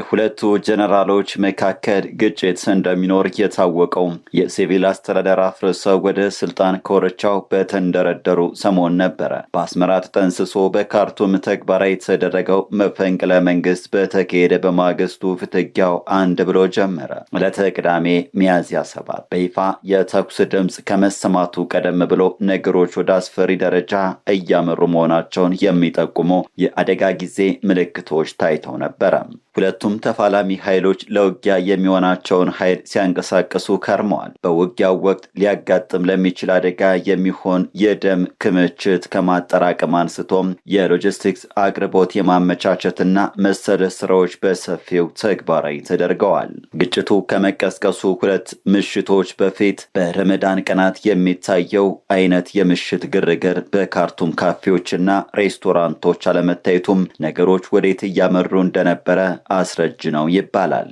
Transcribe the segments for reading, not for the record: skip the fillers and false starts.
በሁለቱ ጀነራሎች መካከል ግጭት እንደሚኖር የታወቀው የሲቪል አስተዳደር አፍርሰው ወደ ስልጣን ኮርቻው በተንደረደሩ ሰሞን ነበረ። በአስመራ ተጠንስሶ በካርቱም ተግባራዊ የተደረገው መፈንቅለ መንግስት በተካሄደ በማግስቱ ፍትጊያው አንድ ብሎ ጀመረ። ዕለተ ቅዳሜ ሚያዝያ 7 በይፋ የተኩስ ድምፅ ከመሰማቱ ቀደም ብሎ ነገሮች ወደ አስፈሪ ደረጃ እያመሩ መሆናቸውን የሚጠቁሙ የአደጋ ጊዜ ምልክቶች ታይተው ነበረ። ሁለቱም ተፋላሚ ኃይሎች ለውጊያ የሚሆናቸውን ኃይል ሲያንቀሳቅሱ ከርመዋል። በውጊያው ወቅት ሊያጋጥም ለሚችል አደጋ የሚሆን የደም ክምችት ከማጠራቀም አንስቶም የሎጂስቲክስ አቅርቦት የማመቻቸትና መሰል ስራዎች በሰፊው ተግባራዊ ተደርገዋል። ግጭቱ ከመቀስቀሱ ሁለት ምሽቶች በፊት በረመዳን ቀናት የሚታየው አይነት የምሽት ግርግር በካርቱም ካፌዎችና ሬስቶራንቶች አለመታየቱም ነገሮች ወዴት እያመሩ እንደነበረ አስረጅ ነው ይባላል።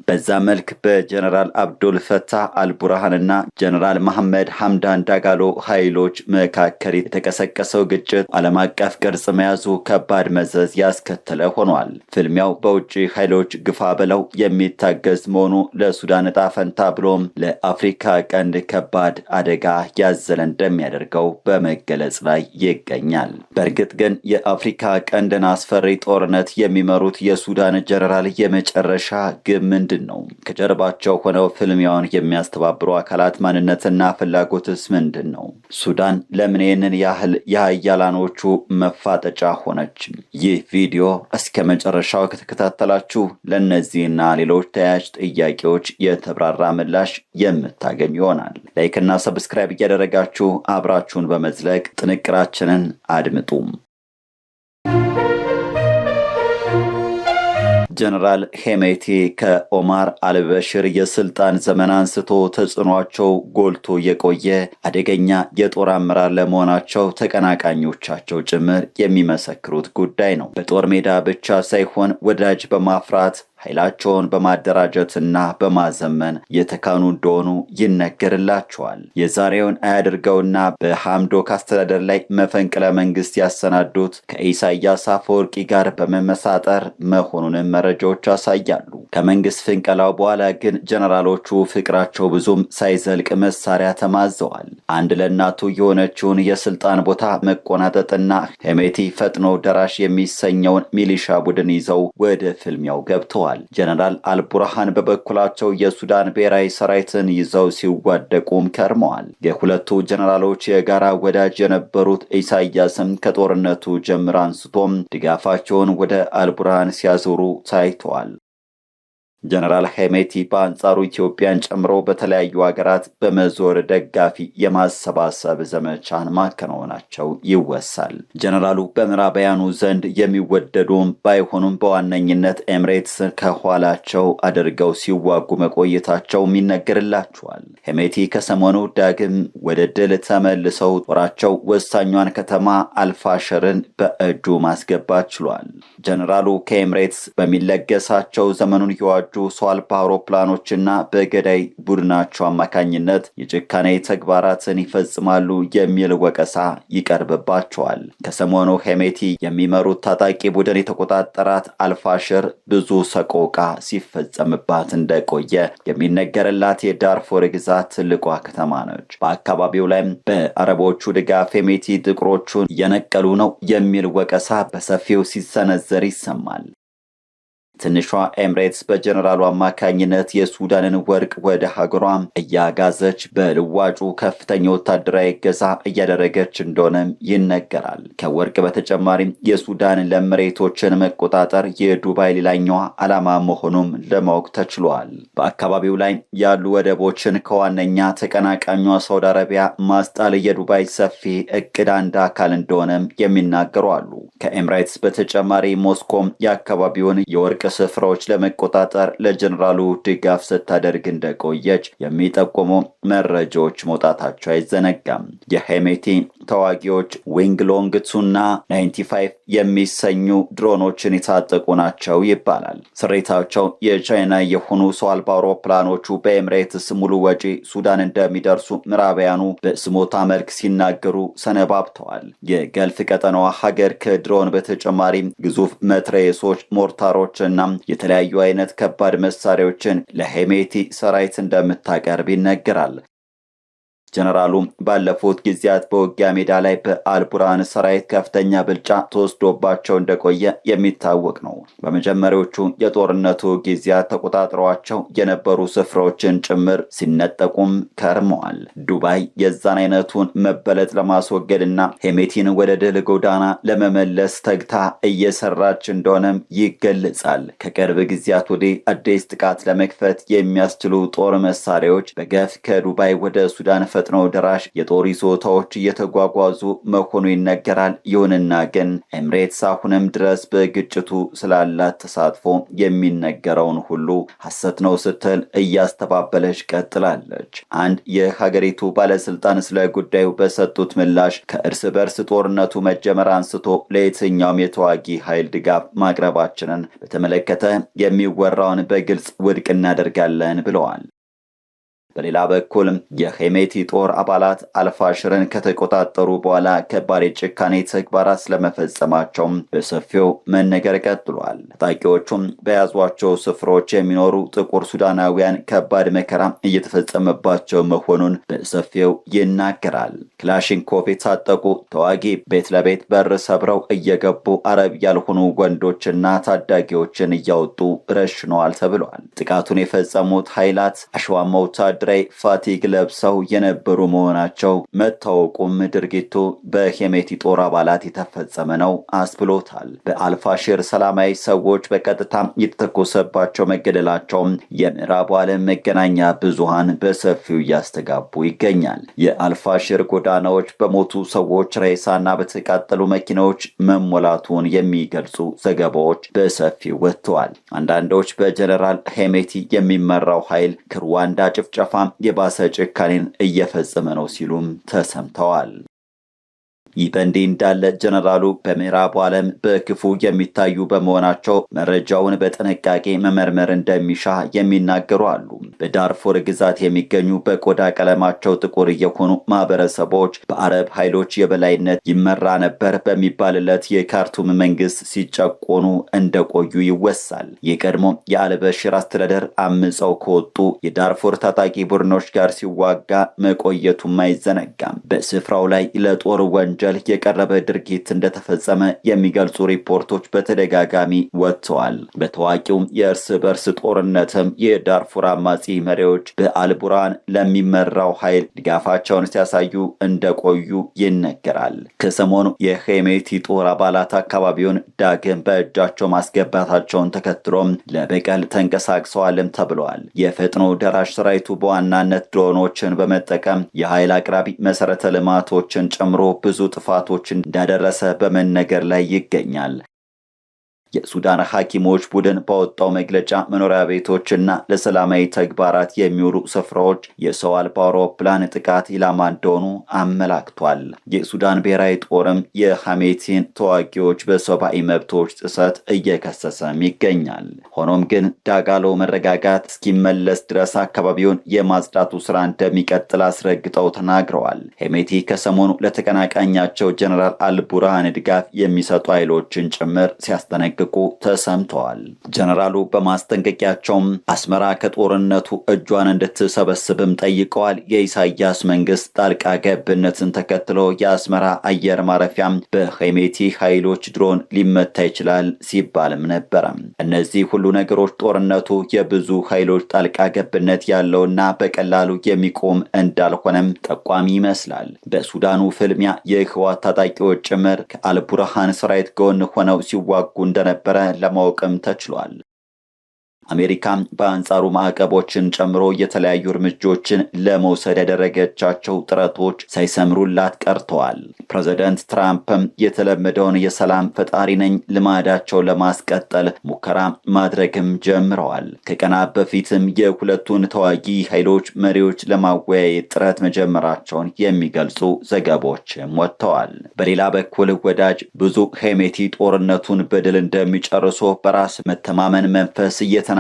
በዛ መልክ በጀነራል አብዱል ፈታህ አልቡርሃንና ጀነራል መሐመድ ሐምዳን ዳጋሎ ኃይሎች መካከል የተቀሰቀሰው ግጭት ዓለም አቀፍ ቅርጽ መያዙ ከባድ መዘዝ ያስከተለ ሆኗል። ፍልሚያው በውጭ ኃይሎች ግፋ ብለው የሚታገዝ መሆኑ ለሱዳን ዕጣ ፈንታ ብሎም ለአፍሪካ ቀንድ ከባድ አደጋ ያዘለ እንደሚያደርገው በመገለጽ ላይ ይገኛል። በእርግጥ ግን የአፍሪካ ቀንድን አስፈሪ ጦርነት የሚመሩት የሱዳን ጀነራል የመጨረሻ ግብ ምንድን ነው? ከጀርባቸው ሆነው ፍልሚያውን የሚያስተባብሩ አካላት ማንነትና ፍላጎትስ ምንድን ነው? ሱዳን ለምን ይህንን ያህል የሀያላኖቹ መፋጠጫ ሆነች? ይህ ቪዲዮ እስከ መጨረሻው ከተከታተላችሁ ለእነዚህና ሌሎች ተያያዥ ጥያቄዎች የተብራራ ምላሽ የምታገኙ ይሆናል። ላይክና ሰብስክራይብ እያደረጋችሁ አብራችሁን በመዝለቅ ጥንቅራችንን አድምጡ። ጀነራል ሄሜቲ ከኦማር አልበሽር የስልጣን ዘመን አንስቶ ተጽዕኗቸው ጎልቶ የቆየ አደገኛ የጦር አመራር ለመሆናቸው ተቀናቃኞቻቸው ጭምር የሚመሰክሩት ጉዳይ ነው። በጦር ሜዳ ብቻ ሳይሆን ወዳጅ በማፍራት ኃይላቸውን በማደራጀትና በማዘመን የተካኑ እንደሆኑ ይነገርላቸዋል። የዛሬውን አያድርገውና በሐምዶክ አስተዳደር ላይ መፈንቅለ መንግስት ያሰናዱት ከኢሳያስ አፈወርቂ ጋር በመመሳጠር መሆኑንም መረጃዎች ያሳያሉ። ከመንግስት ፍንቀላው በኋላ ግን ጀነራሎቹ ፍቅራቸው ብዙም ሳይዘልቅ መሳሪያ ተማዘዋል። አንድ ለእናቱ የሆነችውን የስልጣን ቦታ መቆናጠጥና ሄሜቲ ፈጥኖ ደራሽ የሚሰኘውን ሚሊሻ ቡድን ይዘው ወደ ፍልሚያው ገብተዋል። ጀነራል አልቡርሃን በበኩላቸው የሱዳን ብሔራዊ ሰራዊትን ይዘው ሲዋደቁም ከርመዋል። የሁለቱ ጀነራሎች የጋራ ወዳጅ የነበሩት ኢሳያስም ከጦርነቱ ጀምሮ አንስቶም ድጋፋቸውን ወደ አልቡርሃን ሲያዞሩ ታይተዋል። ጀነራል ሄሜቲ በአንጻሩ ኢትዮጵያን ጨምሮ በተለያዩ ሀገራት በመዞር ደጋፊ የማሰባሰብ ዘመቻን ማከናወናቸው ይወሳል። ጀነራሉ በምዕራባውያኑ ዘንድ የሚወደዱም ባይሆኑም በዋነኝነት ኤምሬትስ ከኋላቸው አድርገው ሲዋጉ መቆየታቸውም ይነገርላቸዋል። ሄሜቲ ከሰሞኑ ዳግም ወደ ድል ተመልሰው ጦራቸው ወሳኟን ከተማ አልፋሸርን በእጁ ማስገባት ችሏል። ጀነራሉ ከኤምሬትስ በሚለገሳቸው ዘመኑን የዋጁ ሰው አልባ አውሮፕላኖችና በገዳይ ቡድናቸው አማካኝነት የጭካኔ ተግባራትን ይፈጽማሉ የሚል ወቀሳ ይቀርብባቸዋል። ከሰሞኑ ሄሜቲ የሚመሩት ታጣቂ ቡድን የተቆጣጠራት አልፋሽር ብዙ ሰቆቃ ሲፈጸምባት እንደቆየ የሚነገርላት የዳርፎር ግዛት ትልቋ ከተማ ነች። በአካባቢው ላይም በአረቦቹ ድጋፍ ሄሜቲ ጥቁሮቹን እየነቀሉ ነው የሚል ወቀሳ በሰፊው ሲሰነዘር ይሰማል። ትንሿ ኤምሬትስ በጀነራሉ አማካኝነት የሱዳንን ወርቅ ወደ ሀገሯ እያጋዘች በልዋጩ ከፍተኛ ወታደራዊ እገዛ እያደረገች እንደሆነም ይነገራል። ከወርቅ በተጨማሪም የሱዳን ለም መሬቶችን መቆጣጠር የዱባይ ሌላኛዋ ዓላማ መሆኑም ለማወቅ ተችሏል። በአካባቢው ላይ ያሉ ወደቦችን ከዋነኛ ተቀናቃኟ ሳውዲ አረቢያ ማስጣል የዱባይ ሰፊ እቅድ አንድ አካል እንደሆነም የሚናገሩ አሉ። ከኤምሬትስ በተጨማሪ ሞስኮም የአካባቢውን የወርቅ ስፍራዎች ለመቆጣጠር ለጀነራሉ ድጋፍ ስታደርግ እንደቆየች የሚጠቁሙ መረጃዎች መውጣታቸው አይዘነጋም። የሄሜቲ ተዋጊዎች ዊንግ ሎንግ 2 እና 95 የሚሰኙ ድሮኖችን የታጠቁ ናቸው ይባላል። ስሬታቸው የቻይና የሆኑ ሰው አልባ አውሮፕላኖቹ በኤምሬትስ ሙሉ ወጪ ሱዳን እንደሚደርሱ ምዕራባውያኑ በስሞታ መልክ ሲናገሩ ሰነባብተዋል። የገልፍ ቀጠናዋ ሀገር ከድሮን በተጨማሪም ግዙፍ መትረየሶች፣ ሞርታሮችና የተለያዩ አይነት ከባድ መሳሪያዎችን ለሄሜቲ ሰራዊት እንደምታቀርብ ይነገራል። ጀነራሉ ባለፉት ጊዜያት በውጊያ ሜዳ ላይ በአልቡርሃን ሰራዊት ከፍተኛ ብልጫ ተወስዶባቸው እንደቆየ የሚታወቅ ነው። በመጀመሪያዎቹ የጦርነቱ ጊዜያት ተቆጣጥረዋቸው የነበሩ ስፍራዎችን ጭምር ሲነጠቁም ከርመዋል። ዱባይ የዛን አይነቱን መበለጥ ለማስወገድና ሄሜቲን ወደ ድል ጎዳና ለመመለስ ተግታ እየሰራች እንደሆነም ይገለጻል። ከቅርብ ጊዜያት ወዲህ አዲስ ጥቃት ለመክፈት የሚያስችሉ ጦር መሳሪያዎች በገፍ ከዱባይ ወደ ሱዳን ፈጥኖ ደራሽ የጦር ይዞታዎች እየተጓጓዙ መሆኑ ይነገራል። ይሁንና ግን ኤምሬትስ አሁንም ድረስ በግጭቱ ስላላት ተሳትፎ የሚነገረውን ሁሉ ሐሰት ነው ስትል እያስተባበለች ቀጥላለች። አንድ የሀገሪቱ ባለስልጣን ስለ ጉዳዩ በሰጡት ምላሽ ከእርስ በርስ ጦርነቱ መጀመር አንስቶ ለየትኛውም የተዋጊ ኃይል ድጋፍ ማቅረባችንን በተመለከተ የሚወራውን በግልጽ ውድቅ እናደርጋለን ብለዋል። በሌላ በኩል የሄሜቲ ጦር አባላት አልፋሽርን ከተቆጣጠሩ በኋላ ከባድ የጭካኔ ተግባራት ስለመፈጸማቸው በሰፊው መነገር ቀጥሏል። ታጣቂዎቹም በያዟቸው ስፍራዎች የሚኖሩ ጥቁር ሱዳናውያን ከባድ መከራ እየተፈጸመባቸው መሆኑን በሰፊው ይናገራል። ክላሽንኮቭ የታጠቁ ተዋጊ ቤት ለቤት በር ሰብረው እየገቡ አረብ ያልሆኑ ወንዶችና ታዳጊዎችን እያወጡ ረሽነዋል ተብሏል። ጥቃቱን የፈጸሙት ኃይላት አሸዋማ ወታደራዊ ፋቲግ ለብሰው የነበሩ መሆናቸው መታወቁም ድርጊቱ በሄሜቲ ጦር አባላት የተፈጸመ ነው አስብሎታል። በአልፋሽር ሰላማዊ ሰዎች በቀጥታ የተተኮሰባቸው መገደላቸው የምዕራቡ ዓለም መገናኛ ብዙሃን በሰፊው እያስተጋቡ ይገኛል። የአልፋሽር ጎዳናዎች በሞቱ ሰዎች ሬሳና በተቃጠሉ መኪናዎች መሞላቱን የሚገልጹ ዘገባዎች በሰፊው ወጥተዋል። አንዳንዶች በጀነራል ሄሜቲ የሚመራው ኃይል ከሩዋንዳ ጭፍጨፋ የባሰ ጭካኔን እየፈጸመ ነው ሲሉም ተሰምተዋል። ይህ በእንዲህ እንዳለ ጀነራሉ በምዕራቡ ዓለም በክፉ የሚታዩ በመሆናቸው መረጃውን በጥንቃቄ መመርመር እንደሚሻ የሚናገሩ አሉ። በዳርፉር ግዛት የሚገኙ በቆዳ ቀለማቸው ጥቁር የሆኑ ማህበረሰቦች በአረብ ኃይሎች የበላይነት ይመራ ነበር በሚባልለት የካርቱም መንግስት ሲጨቆኑ እንደቆዩ ይወሳል። የቀድሞ የአልበሽር አስተዳደር አምፀው ከወጡ የዳርፉር ታጣቂ ቡድኖች ጋር ሲዋጋ መቆየቱም አይዘነጋም። በስፍራው ላይ ለጦር ወንጀል የቀረበ ድርጊት እንደተፈጸመ የሚገልጹ ሪፖርቶች በተደጋጋሚ ወጥተዋል። በታዋቂው የእርስ በርስ ጦርነትም የዳርፉር አማጺ መሪዎች በአልቡርሃን ለሚመራው ኃይል ድጋፋቸውን ሲያሳዩ እንደቆዩ ይነገራል። ከሰሞኑ የሄሜቲ ጦር አባላት አካባቢውን ዳግም በእጃቸው ማስገባታቸውን ተከትሎም ለበቀል ተንቀሳቅሰዋልም ተብለዋል። የፈጥኖ ደራሽ ሰራዊቱ በዋናነት ድሮኖችን በመጠቀም የኃይል አቅራቢ መሰረተ ልማቶችን ጨምሮ ብዙ ጥፋቶች እንዳደረሰ በመነገር ላይ ይገኛል። የሱዳን ሐኪሞች ቡድን ባወጣው መግለጫ መኖሪያ ቤቶችና ለሰላማዊ ተግባራት የሚውሉ ስፍራዎች የሰው አልባ አውሮፕላን ጥቃት ኢላማ እንደሆኑ አመላክቷል። የሱዳን ብሔራዊ ጦርም የሄሜቲን ተዋጊዎች በሰብአዊ መብቶች ጥሰት እየከሰሰም ይገኛል። ሆኖም ግን ዳጋሎ መረጋጋት እስኪመለስ ድረስ አካባቢውን የማጽዳቱ ስራ እንደሚቀጥል አስረግጠው ተናግረዋል። ሄሜቲ ከሰሞኑ ለተቀናቃኛቸው ጀነራል አልቡርሃን ድጋፍ የሚሰጡ ኃይሎችን ጭምር ሲያስጠነቅቁ ተሰምተዋል። ጀነራሉ በማስጠንቀቂያቸውም አስመራ ከጦርነቱ እጇን እንድትሰበስብም ጠይቀዋል። የኢሳያስ መንግስት ጣልቃ ገብነትን ተከትሎ የአስመራ አየር ማረፊያም በሄሜቲ ኃይሎች ድሮን ሊመታ ይችላል ሲባልም ነበረ። እነዚህ ሁሉ ነገሮች ጦርነቱ የብዙ ኃይሎች ጣልቃ ገብነት ያለውና በቀላሉ የሚቆም እንዳልሆነም ጠቋሚ ይመስላል። በሱዳኑ ፍልሚያ የህወሓት ታጣቂዎች ጭምር ከአልቡርሃን ሰራዊት ጎን ሆነው ሲዋጉ እንደነበረ ለማወቅም ተችሏል። አሜሪካም በአንጻሩ ማዕቀቦችን ጨምሮ የተለያዩ እርምጃዎችን ለመውሰድ ያደረገቻቸው ጥረቶች ሳይሰምሩላት ቀርተዋል። ፕሬዝዳንት ትራምፕም የተለመደውን የሰላም ፈጣሪ ነኝ ልማዳቸው ለማስቀጠል ሙከራ ማድረግም ጀምረዋል። ከቀናት በፊትም የሁለቱን ተዋጊ ኃይሎች መሪዎች ለማወያየት ጥረት መጀመራቸውን የሚገልጹ ዘገቦችም ወጥተዋል። በሌላ በኩል ወዳጅ ብዙ ሄሜቲ ጦርነቱን በድል እንደሚጨርሱ በራስ መተማመን መንፈስ እየተናገሩ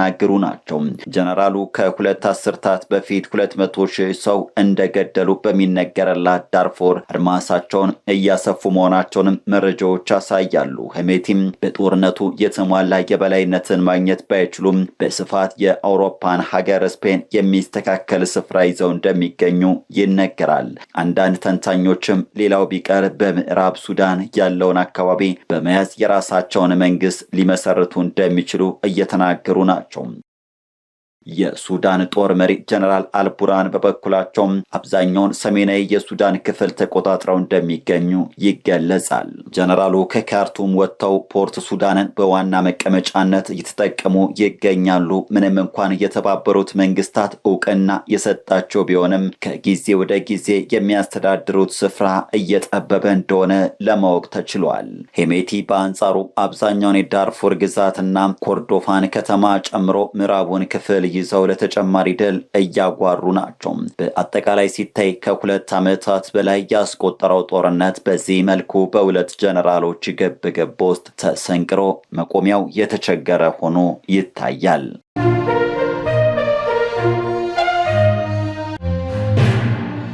ናቸው። ጀነራሉ ከ2 አስርታት በፊት 200,000 ሰው እንደገደሉ በሚነገርላት ዳርፎር አድማሳቸውን እያሰፉ መሆናቸውንም መረጃዎች ያሳያሉ። ሄሜቲም በጦርነቱ የተሟላ የበላይነትን ማግኘት ባይችሉም በስፋት የአውሮፓን ሀገር ስፔን የሚስተካከል ስፍራ ይዘው እንደሚገኙ ይነገራል። አንዳንድ ተንታኞችም ሌላው ቢቀር በምዕራብ ሱዳን ያለውን አካባቢ በመያዝ የራሳቸውን መንግስት ሊመሰርቱ እንደሚችሉ እየተናገሩ ናቸው። የሱዳን ጦር መሪ ጀነራል አልቡራን በበኩላቸው አብዛኛውን ሰሜናዊ የሱዳን ክፍል ተቆጣጥረው እንደሚገኙ ይገለጻል። ጀነራሉ ከካርቱም ወጥተው ፖርት ሱዳንን በዋና መቀመጫነት እየተጠቀሙ ይገኛሉ። ምንም እንኳን የተባበሩት መንግስታት እውቅና የሰጣቸው ቢሆንም ከጊዜ ወደ ጊዜ የሚያስተዳድሩት ስፍራ እየጠበበ እንደሆነ ለማወቅ ተችሏል። ሄሜቲ በአንጻሩ አብዛኛውን የዳርፉር ግዛትና ኮርዶፋን ከተማ ጨምሮ ምዕራቡን ክፍል ይዘው ለተጨማሪ ድል እያጓሩ ናቸው። በአጠቃላይ ሲታይ ከ2 ዓመታት በላይ ያስቆጠረው ጦርነት በዚህ መልኩ በሁለት ጀነራሎች ግብ ውስጥ ተሰንቅሮ መቆሚያው የተቸገረ ሆኖ ይታያል።